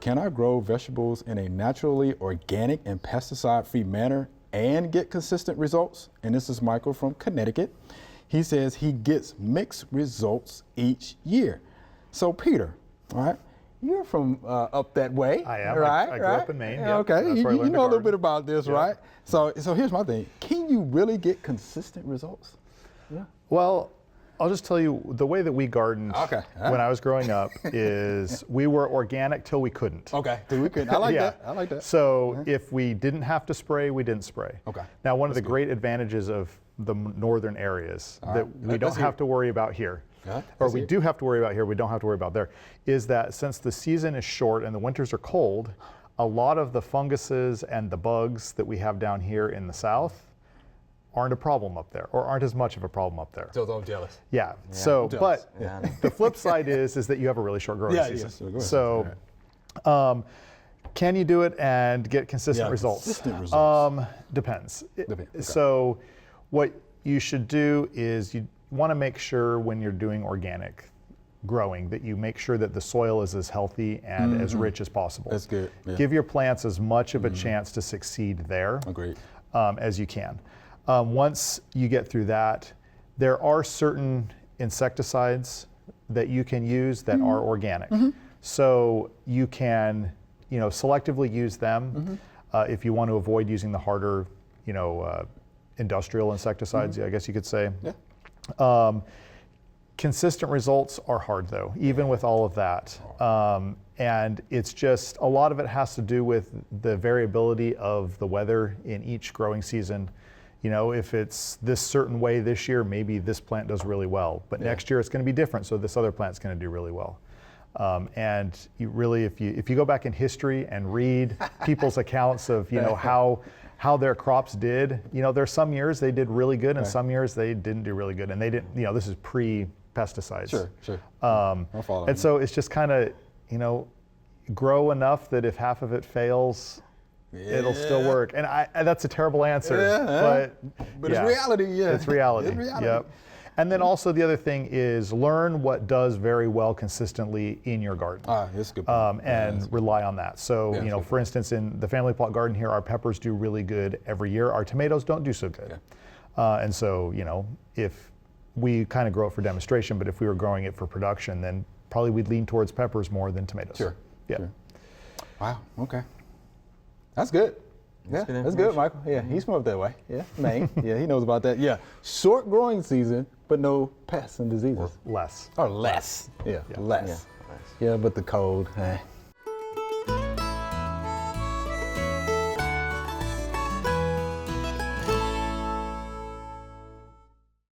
can I grow vegetables in a naturally organic and pesticide-free manner and get consistent results? And this is Michael from Connecticut. He says he gets mixed results each year. So Peter, all right, you're from up that way. I am. Right? I grew up in Maine. Yep. Okay, That's where I you learned know a to little bit garden. about this, Yep. right? So here's my thing. Can you really get consistent results? Yeah. Well, I'll just tell you the way that we gardened Okay. when I was growing up is we were organic till we couldn't. Okay. So we can. I like Yeah. that. I like that. So if we didn't have to spray, we didn't spray. Okay. Now, one of the great advantages of the northern areas that we don't have to worry about here, Yeah, or let's we hear it. do have to worry about here, we don't have to worry about there, is that since the season is short and the winters are cold, a lot of the funguses and the bugs that we have down here in the south aren't a problem up there, or aren't as much of a problem up there. So I'm jealous. Yeah. So, I'm jealous. but Yeah. the flip side is that you have a really short growing Yeah, season. yes, go ahead. So, can you do it and get consistent Yeah, results? consistent results. Depends. Depends, okay. So, what you should do is you want to make sure when you're doing organic growing that you make sure that the soil is as healthy and as rich as possible. That's good, yeah. Give your plants as much of a chance to succeed there Agreed. as you can. Once you get through that, there are certain insecticides that you can use that are organic. So you can, selectively use them if you want to avoid using the harder, industrial insecticides, I guess you could say. Yeah. Consistent results are hard though, even with all of that. And it's just, a lot of it has to do with the variability of the weather in each growing season. If it's this certain way this year, maybe this plant does really well, but next year it's going to be different, so this other plant's going to do really well. And you really, if you go back in history and read people's accounts of how their crops did, there's some years they did really good, and some years they didn't do really good, and they didn't. This is pre-pesticides. Sure. I'll follow. And so it's just kind of grow enough that if half of it fails, it'll still work. And that's a terrible answer, but it's reality. Yeah, it's reality. It's reality. Yep. And then also the other thing is learn what does very well consistently in your garden. That's a good. And rely on that. So, Yeah, sure. for instance, in the family plot garden here, our peppers do really good every year. Our tomatoes don't do so good. And so, if we kind of grow it for demonstration, but if we were growing it for production, then probably we'd lean towards peppers more than tomatoes. Sure. Yeah. Sure. Wow. Okay. That's good. That's good That's good, Michael. Yeah, he's from up that way. Yeah, Maine. Yeah, he knows about that. Yeah, short growing season, but no pests and diseases. Less. Or less. Yeah, less. Yeah. Yeah, but the cold.